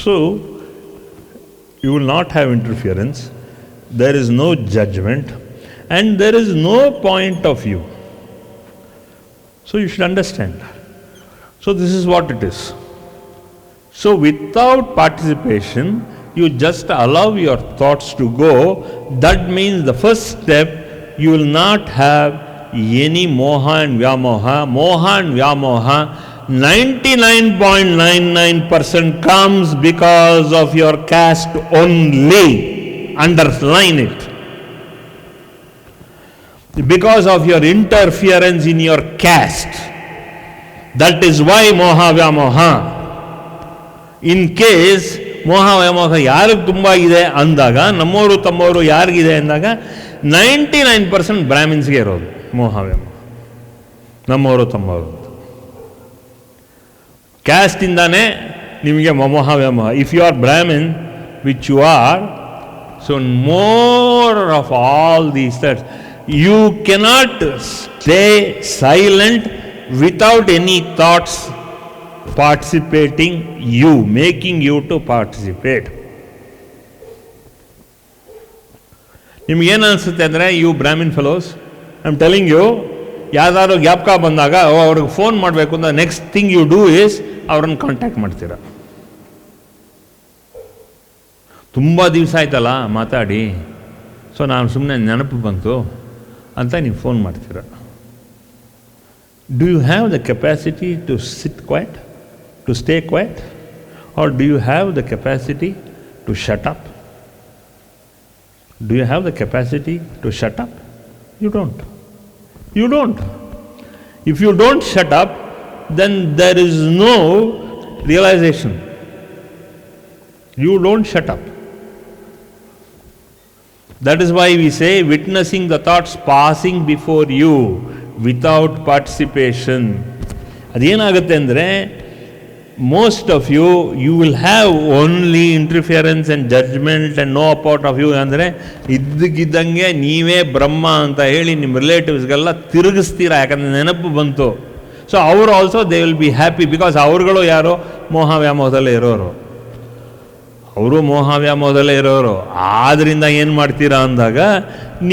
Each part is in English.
So, you will not have interference, there is no judgment, and there is no point of view. So, you should understand. So, this is what it is. So, without participation, you just allow your thoughts to go. That means the first step, you will not have any moha and vyamoha. Moha and vyamoha, 99.99% comes because of your caste only. Underline it. Because of your interference in your caste. That is why moha vyamoha. In case ಮೋಹ ವ್ಯಾಮೋಹ ಯಾರಿಗೆ ತುಂಬ ಇದೆ ಅಂದಾಗ, ನಮ್ಮವರು ತಮ್ಮವರು ಯಾರಿಗಿದೆ ಅಂದಾಗ 99% ಬ್ರಾಹ್ಮಿನ್ಸ್ಗೆ ಇರೋದು ಮೋಹ ವ್ಯಾಮೋಹ, ನಮ್ಮವರು ತಮ್ಮವರು ಅಂತ. ಕ್ಯಾಸ್ಟಿಂದಾನೇ ನಿಮಗೆ ಮೋಹ ವ್ಯಾಮೋಹ. If you are Brahmin, which you are, so more of all these thoughts, you cannot stay silent without any thoughts participating you, making you to participate. ನಿಮಗೇನು ಅನಿಸುತ್ತೆ ಅಂದರೆ, you Brahmin fellows, I am telling you, ಯಾವ್ದಾದ್ರು ಜ್ಞಾಪಕ ಬಂದಾಗ ಅವ್ರಿಗೆ phone ಮಾಡಬೇಕು ಅಂತ next thing you do is ಅವ್ರನ್ನ ಕಾಂಟ್ಯಾಕ್ಟ್ ಮಾಡ್ತೀರ. ತುಂಬ ದಿವಸ ಆಯ್ತಲ್ಲ ಮಾತಾಡಿ, ಸೊ ನಾನು ಸುಮ್ಮನೆ ನೆನಪು ಬಂತು ಅಂತ ನೀವು ಫೋನ್ ಮಾಡ್ತೀರ. Do you have the capacity to sit quiet, to stay quiet, or do you have the capacity to shut up? Do you have the capacity to shut up? You don't. You don't. If you don't shut up, then there is no realization. You don't shut up. That is why we say witnessing the thoughts passing before you without participation. ಅದೇನಾಗುತ್ತೆ ಅಂದರೆ, most of you, you will have only interference and judgment and no part of you. ಅಂದರೆ ಇದ್ದಕ್ಕಿದ್ದಂಗೆ ನೀವೇ ಬ್ರಹ್ಮ ಅಂತ ಹೇಳಿ ನಿಮ್ಮ ರಿಲೇಟಿವ್ಸ್ಗೆಲ್ಲ ತಿರುಗಿಸ್ತೀರ, ಯಾಕಂದರೆ ನೆನಪು ಬಂತು. ಸೊ ಅವರು also they will be happy, because ಅವ್ರುಗಳು ಯಾರೋ ಮೋಹ ವ್ಯಾಮೋಹದಲ್ಲೇ ಇರೋರು, ಅವರು ಮೋಹ ವ್ಯಾಮೋಹದಲ್ಲೇ ಇರೋರು. ಆದ್ದರಿಂದ ಏನು ಮಾಡ್ತೀರಾ ಅಂದಾಗ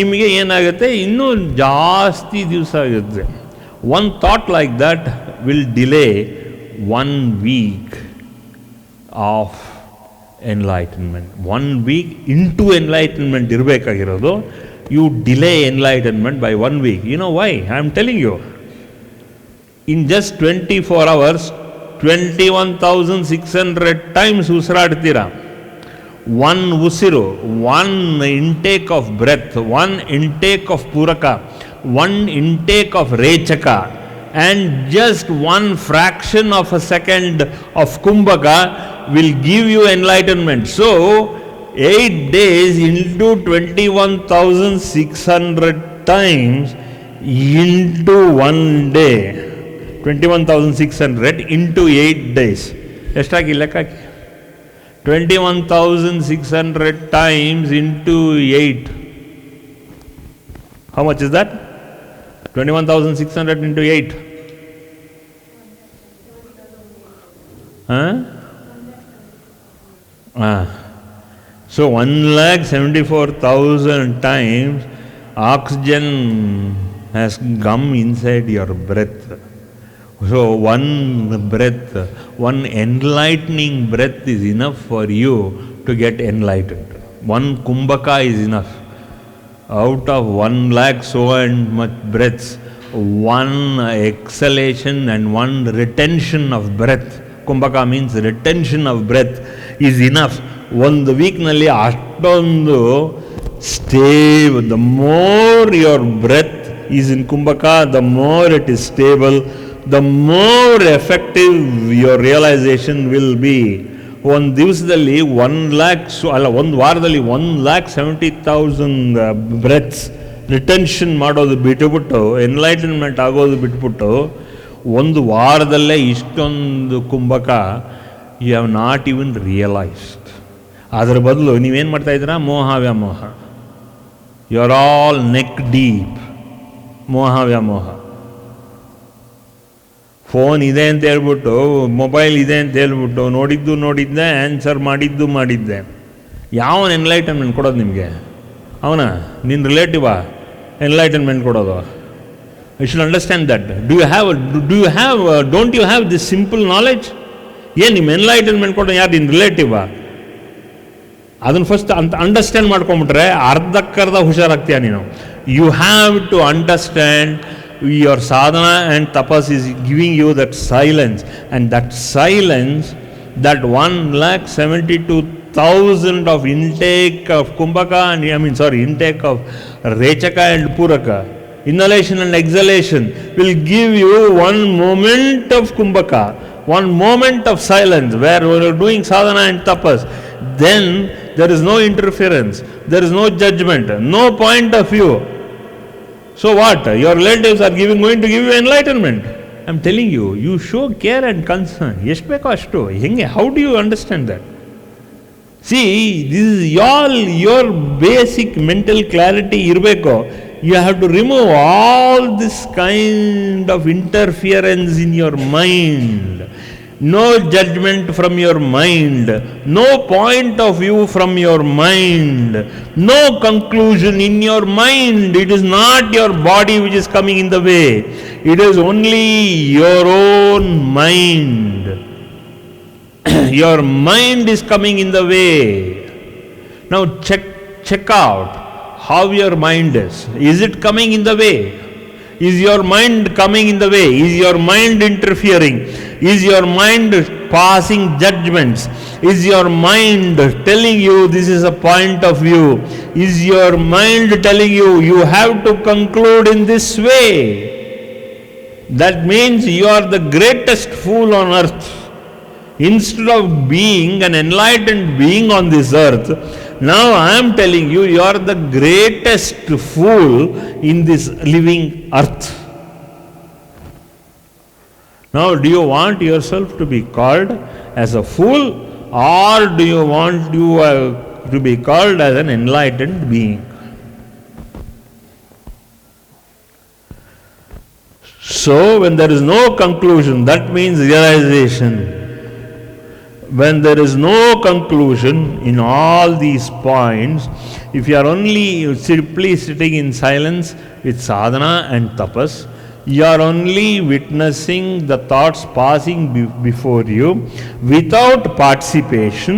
ನಿಮಗೆ ಏನಾಗುತ್ತೆ, ಇನ್ನೂ ಜಾಸ್ತಿ ದಿವಸ ಆಗುತ್ತೆ. One thought like that will delay 1 week of enlightenment. 1 week into enlightenment ಇರಬೇಕಾಗಿರೋದು, you delay enlightenment by 1 week. You know why? I am telling you. In just 24 hours, 21,600 times ಉಸಿರಾಡ್ತೀರಾ. 1 ಉಸಿರು, 1 intake of breath, 1 intake of puraka, 1 intake of rechaka, and just 1 fraction of a second of kumbhaka will give you enlightenment. So 8 days into 21,600 times into 1 day, 21,600 into 8 days, ಎಷ್ಟಾಗಿ ಲೆಕ್ಕಕ್ಕೆ? 21,600 times into 8, how much is that? 21,600 into 8. So 1,74,000 times oxygen has come inside your breath. So 1 breath, 1 enlightening breath is enough for you to get enlightened. 1 kumbhaka is enough. Out of 1 lakh so and much breaths, 1 exhalation and 1 retention of breath, ಕುಂಭಕ means retention of breath, is enough. ಒಂದು ವೀಕ್ನಲ್ಲಿ ಅಷ್ಟೊಂದು stable. The more your breath is in kumbhaka, the more it is stable, the more effective your realization will be. ಒಂದು ದಿವಸದಲ್ಲಿ 1 lakh ಅಲ್ಲ, ಒಂದು ವಾರದಲ್ಲಿ 1,70,000 breaths retention ಮಾಡೋದು ಬಿಟ್ಟುಬಿಟ್ಟು, ಎನ್ಲೈಟನ್ಮೆಂಟ್ ಆಗೋದು ಬಿಟ್ಬಿಟ್ಟು, ಒಂದು ವಾರದಲ್ಲೇ ಇಷ್ಟೊಂದು ಕುಂಭಕ you have not even realised. ಅದರ ಬದಲು ನೀವೇನು ಮಾಡ್ತಾಯಿದ್ದೀರಾ? ಮೋಹ ವ್ಯಾಮೋಹ. You are all neck deep. ಮೋಹ ವ್ಯಾಮೋಹ. ಫೋನ್ ಇದೆ ಅಂತ ಹೇಳ್ಬಿಟ್ಟು, ಮೊಬೈಲ್ ಇದೆ ಅಂತ ಹೇಳ್ಬಿಟ್ಟು ನೋಡಿದ್ದೆ, ಆನ್ಸರ್ ಮಾಡಿದ್ದೆ. ಯಾವನ ಎನ್ಲೈಟನ್ಮೆಂಟ್ ಕೊಡೋದು ನಿಮಗೆ? ಅವನ ನಿನ್ನ ರಿಲೇಟಿವಾ ಎನ್ಲೈಟನ್ಮೆಂಟ್ ಕೊಡೋದು? You should understand that. Don't you have this simple knowledge? ಏನು ನಿಮ್ಮ ಎನ್ಲೈಟನ್ಮೆಂಟ್ ಕೊಡೋ ಯಾರು? ನಿನ್ನ ರಿಲೇಟಿವಾ? ಅದನ್ನು ಫಸ್ಟ್ ಅಂಡರ್ಸ್ಟ್ಯಾಂಡ್ ಮಾಡ್ಕೊಂಬಿಟ್ರೆ ಅರ್ಧಕ್ಕರ್ಧ ಹುಷಾರಾಗ್ತೀಯ ನೀನು. You have to understand your sadhana and tapas is giving you that silence, and that silence, that 1,72,000 of intake of kumbhaka and intake of rechaka and puraka, inhalation and exhalation, will give you one moment of kumbhaka, one moment of silence where you are doing sadhana and tapas. Then there is no interference, there is no judgment, no point of view. So what? Your relatives are going to give you enlightenment. I am telling you, you show care and concern. ಎಷ್ಟು ಬೇಕೋ ಅಷ್ಟು. ಹೆಂಗೆ? How do you understand that? See, this is all your basic mental clarity ಇರಬೇಕು. You have to remove all this kind of interference in your mind. No judgment from your mind, no point of view from your mind, no conclusion in your mind. It is not your body which is coming in the way, it is only your own mind. Your mind is coming in the way. Now check out how your mind is. Is it coming in the way? Is your mind coming in the way? Is your mind interfering? Is your mind passing judgments? Is your mind telling you this is a point of view? Is your mind telling you you have to conclude in this way? That means you are the greatest fool on earth. Instead of being an enlightened being on this earth, now I am telling you, you are the greatest fool in this living earth. Now, do you want yourself to be called as a fool, or do you want to be called as an enlightened being? So, when there is no conclusion, that means realization. When there is no conclusion in all these points, if you are only simply sitting in silence with sadhana and tapas, you are only witnessing the thoughts passing before you without participation,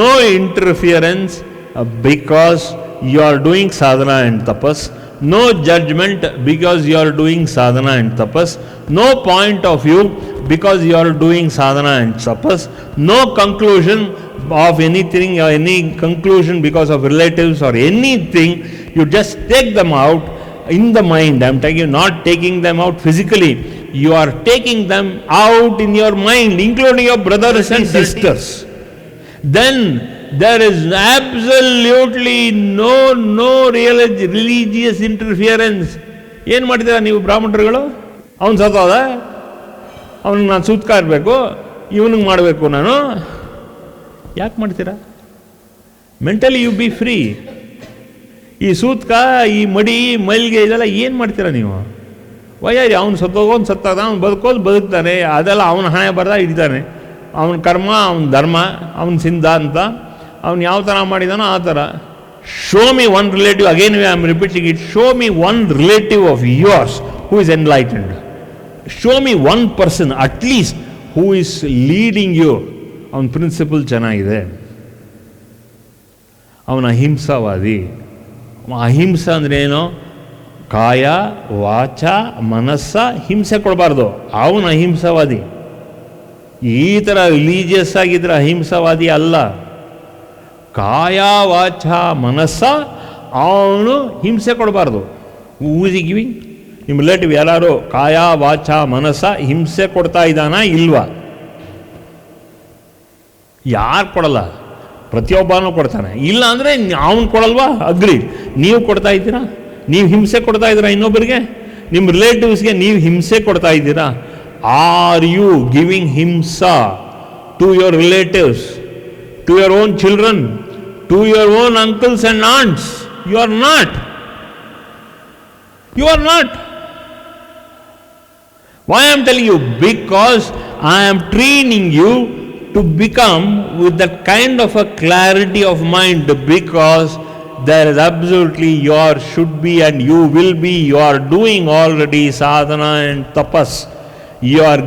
no interference, because you are doing sadhana and tapas, no judgment because you are doing sadhana and tapas, no point of view because you are doing sadhana and tapas, no conclusion of anything or any conclusion because of relatives or anything. You just take them out in the mind. I am not taking them out physically. You are taking them out in your mind, including your brothers and sisters. Then there is absolutely no religious interference. ಏನು ಮಾಡ್ತೀರಾ ನೀವು ಬ್ರಾಹ್ಮಣರುಗಳು? ಅವನು ಸತ್ತೋದ, ಅವನಿಗೆ ನಾನು ಸೂತ್ಕ ಇರಬೇಕು, ಇವನಿಗೆ ಮಾಡಬೇಕು ನಾನು. ಯಾಕೆ ಮಾಡ್ತೀರಾ? Mentally you be free. ಈ ಸೂತ್ಕ, ಈ ಮಡಿ, ಮೈಲ್ಗೆ ಇದೆಲ್ಲ ಏನು ಮಾಡ್ತೀರಾ ನೀವು? ವಯ್ಯಾರಿ ಅವನು ಸತ್ತೋಗೋನು ಸತ್ತಾಗ, ಅವ್ನು ಬದುಕೋದು ಬದುಕ್ತಾನೆ, ಅದೆಲ್ಲ ಅವನ ಹಣೆ ಬರ್ದ ಇದ್ದಾನೆ. ಅವನ ಕರ್ಮ, ಅವನ ಧರ್ಮ, ಅವನ ಸಿದ್ಧಾಂತ, ಅವನು ಯಾವ ಥರ ಮಾಡಿದಾನೋ ಆ ಥರ. Show me one relative, again I am repeating it, show me one relative of yours who is enlightened. Show me one person at least who is leading you. ಅವನ ಪ್ರಿನ್ಸಿಪಲ್ ಚೆನ್ನಾಗಿದೆ, ಅವನ ಅಹಿಂಸಾವಾದಿ. ಅಹಿಂಸಾ ಅಂದ್ರೆ ಏನು? ಕಾಯ ವಾಚ ಮನಸ್ಸ ಹಿಂಸೆ ಕೊಡಬಾರ್ದು. ಅವನು ಅಹಿಂಸಾವಾದಿ. ಈ ಥರ ರಿಲೀಜಿಯಸ್ ಆಗಿದ್ರೆ ಅಹಿಂಸಾವಾದಿ ಅಲ್ಲ. ಕಾಯ ವಾಚ ಮನಸ್ಸ ಅವನು ಹಿಂಸೆ ಕೊಡಬಾರ್ದು. ಊಸಿ ಗಿವಿಂಗ್ ನಿಮ್ಮ ರಿಲೇಟಿವ್ ಯಾರು ಕಾಯ ವಾಚ ಮನಸ್ಸ ಹಿಂಸೆ ಕೊಡ್ತಾ ಇದ್ದಾನ ಇಲ್ವಾ? ಯಾರು ಕೊಡಲ್ಲ? ಪ್ರತಿಯೊಬ್ಬನೂ ಕೊಡ್ತಾನೆ. ಇಲ್ಲ ಅಂದರೆ ಅವನು ಕೊಡಲ್ವಾ? ಅಗ್ರಿ. ನೀವು ಕೊಡ್ತಾ ಇದ್ದೀರಾ? ನೀವು ಹಿಂಸೆ ಕೊಡ್ತಾ ಇದ್ದೀರಾ ಇನ್ನೊಬ್ಬರಿಗೆ? ನಿಮ್ಮ ರಿಲೇಟಿವ್ಸ್ಗೆ ನೀವು ಹಿಂಸೆ ಕೊಡ್ತಾ ಇದ್ದೀರಾ? Are you giving hinsa to your relatives, to your own children, to your own uncles and aunts? You are not. You are not. Why I am telling you? Because I am training you to become with that kind of a clarity of mind, because there is absolutely your should be and you will be, you are doing already sadhana and tapas. You are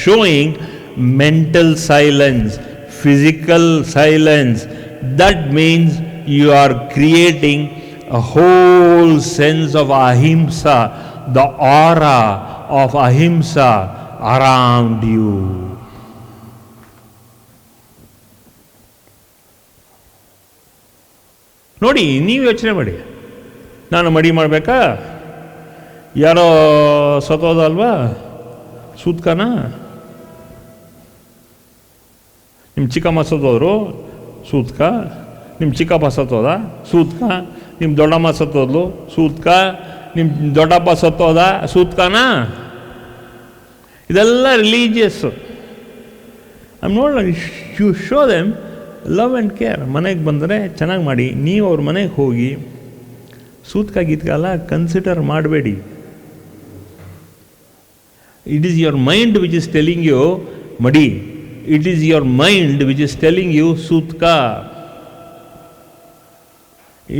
showing mental silence, physical silence. That means you are creating a whole sense of ahimsa, the aura of ahimsa around you. ನೋಡಿ, ನೀವು ಯೋಚನೆ ಮಾಡಿ, ನಾನು ಮಡಿ ಮಾಡಬೇಕಾ? ಯಾರೋ ಸತ್ತೋದ ಅಲ್ವಾ, ಸೂತ್ಕನ? ನಿಮ್ಮ ಚಿಕ್ಕಮ್ಮ ಸತ್ತೋದ್ರು, ಸೂತ್ಕ. ನಿಮ್ಮ ಚಿಕ್ಕಪ್ಪ ಸತ್ತೋದ, ಸೂತ್ಕ. ನಿಮ್ಮ ದೊಡ್ಡಮ್ಮ ಸತ್ತೋದ್ಲು, ಸೂತ್ಕ. ನಿಮ್ಮ ದೊಡ್ಡಪ್ಪ ಸತ್ತೋದ, ಸೂತ್ಕನ? ಇದೆಲ್ಲ religious. I nod you show them love and care. ಮನೆಗೆ ಬಂದರೆ ಚೆನ್ನಾಗಿ ಮಾಡಿ. ನೀವು ಅವ್ರ ಮನೆಗೆ ಹೋಗಿ ಸೂತ್ಕ ಗೀತ್ಕಲ್ಲ ಕನ್ಸಿಡರ್ ಮಾಡಬೇಡಿ. It is your mind which is telling you ಮಡಿ. It is your mind which is telling you ಸೂತ್ಕ.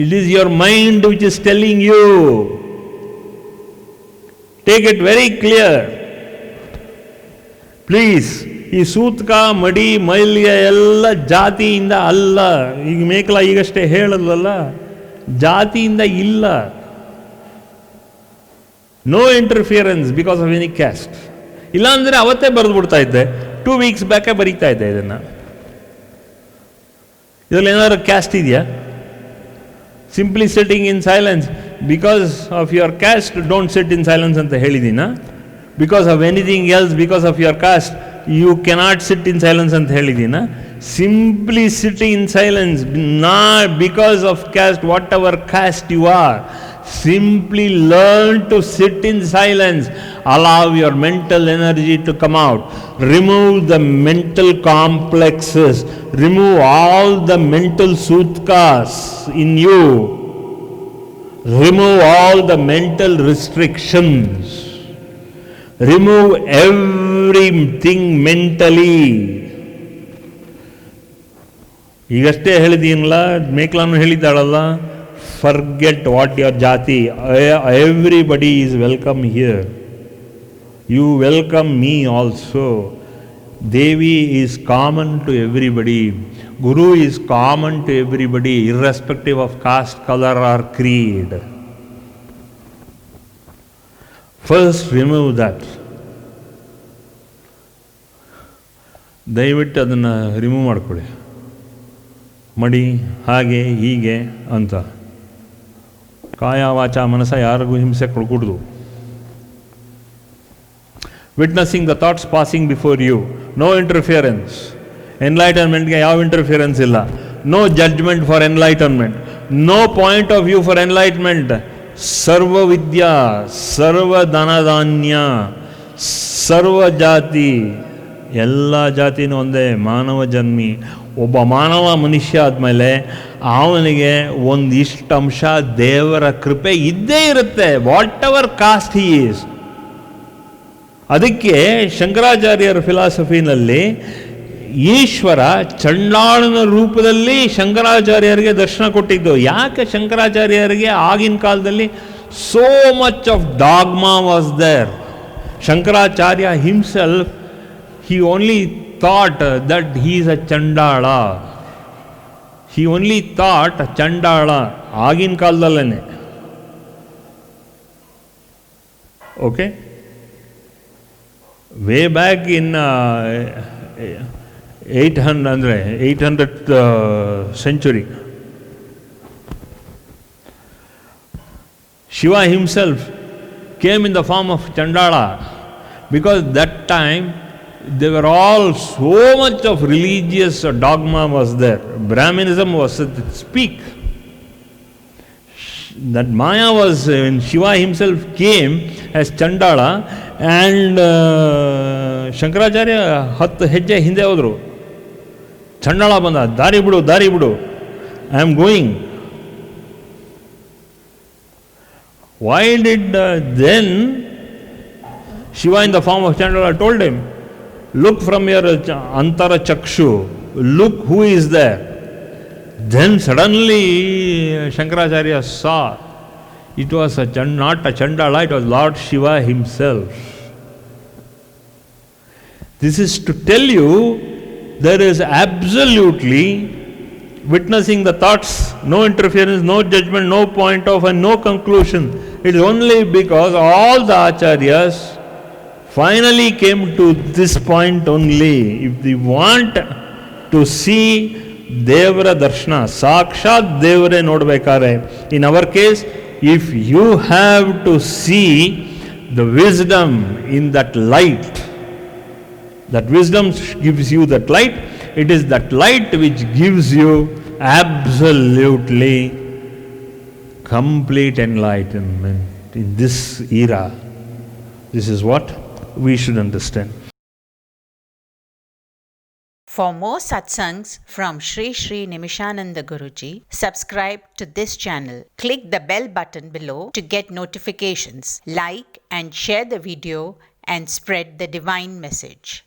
It is your mind which is telling you. Take it very clear please. ಈ ಸೂತ್ಕ, ಮಡಿ, ಮೈಲ್ಯ ಎಲ್ಲ ಜಾತಿಯಿಂದ ಅಲ್ಲ. ಈಗ ಮೇಕಲ ಈಗಷ್ಟೇ ಹೇಳಲ್ಲ, ಜಾತಿಯಿಂದ ಇಲ್ಲ. No interference because of any caste. ಇಲ್ಲಾಂದರೆ ಅವತ್ತೇ ಬರೆದು ಬಿಡ್ತಾ ಇದ್ದೆ, 2 weeks ಬ್ಯಾಕೇ ಬರೀತಾ ಇದ್ದೆ ಇದನ್ನು. ಇದರಲ್ಲಿ ಏನಾದ್ರು ಕ್ಯಾಸ್ಟ್ ಇದೆಯಾ? Simply sitting in silence. Because of your caste don't sit in silence ಅಂತ ಹೇಳಿದ್ದೀನ? Because of anything else, because of your caste you cannot sit in silence ಅಂತ ಹೇಳಿದ್ದೀನ? Simply sitting in silence, not because of caste, whatever caste you are. Simply learn to sit in silence. Allow your mental energy to come out. Remove the mental complexes. Remove all the mental sutkas in you. Remove all the mental restrictions. Remove everything mentally. ಈಗಷ್ಟೇ ಹೇಳಿದೀನಲ್ಲ, ಮೇಕ್ಲಾನು ಹೇಳಿದ್ದಾಳಲ್ಲ, forget what your jati. Everybody is welcome here. You welcome me also. Devi is common to everybody. Guru is common to everybody, irrespective of caste, color or creed. First remove that. ದಯವಿಟ್ಟು ಅದನ್ನು remove ಮಾಡ್ಕೊಳ್ಳಿ. ಮಡಿ ಹಾಗೆ ಹೀಗೆ ಅಂತ ಕಾಯ ವಾಚ ಮನಸ ಯಾರಿಗೂ ಹಿಂಸೆ ಕೊಡ್ಕೂಡ್ದು. Witnessing the thoughts passing before you, no interference. ಎನ್ಲೈಟನ್ಮೆಂಟ್ಗೆ ಯಾವ ಇಂಟರ್ಫಿಯರೆನ್ಸ್ ಇಲ್ಲ. No judgement for enlightenment, no point of view for enlightenment. ಸರ್ವ ವಿದ್ಯಾ, ಸರ್ವ ಧನಧಾನ್ಯ, ಸರ್ವ ಜಾತಿ, ಎಲ್ಲ ಜಾತಿನೂ ಒಂದೇ, ಮಾನವ ಜನ್ಮಿ. ಒಬ್ಬ ಮಾನವ ಮನುಷ್ಯ ಆದಮೇಲೆ ಅವನಿಗೆ ಒಂದಿಷ್ಟು ಅಂಶ ದೇವರ ಕೃಪೆ ಇದ್ದೇ ಇರುತ್ತೆ, what ever cost he is. ಅದಕ್ಕೆ ಶಂಕರಾಚಾರ್ಯರ ಫಿಲಾಸಫಿನಲ್ಲಿ ಈಶ್ವರ ಚಂಡಾಳನ ರೂಪದಲ್ಲಿ ಶಂಕರಾಚಾರ್ಯರಿಗೆ ದರ್ಶನ ಕೊಟ್ಟಿದ್ದು. ಯಾಕೆ ಶಂಕರಾಚಾರ್ಯರಿಗೆ ಆಗಿನ ಕಾಲದಲ್ಲಿ so much of dogma was there. Shankaracharya himself, he only thought that he is a Chandala. He only thought Chandala ಆಗಿನ ಕಾಲದಲ್ಲೇ. Okay, way back in 800th century, Shiva himself came in the form of Chandala, because that time they were all, so much of religious dogma was there. Brahminism was at its peak. That Maya was, when Shiva himself came as Chandala, and Shankaracharya 10 ಹೆಜ್ಜೆ ಹಿಂದೆ ಹೋದರು. ಚಂಡಾಳ ಬಂದ, ದಾರಿ ಬಿಡು, ದಾರಿ ಬಿಡು, I am going. Why did then Shiva in the form of Chandala told him, look from your Antara Chakshu, look who is there. Then suddenly Shankaracharya saw it was not a Chandala, it was Lord Shiva himself. This is to tell you there is absolutely witnessing the thoughts, no interference, no judgment, no point of and no conclusion. It is only because all the acharyas finally came to this point only. If they want to see Devara Darshana, Sakshat Devare Nodbekare. In our case, if you have to see the wisdom in that light, that wisdom gives you that light, it is that light which gives you absolutely complete enlightenment in this era. This is what we should understand. For more satsangs from Sri Sri Nimishananda Guruji, subscribe to this channel. Click the bell button below to get notifications. Like and share the video and spread the divine message.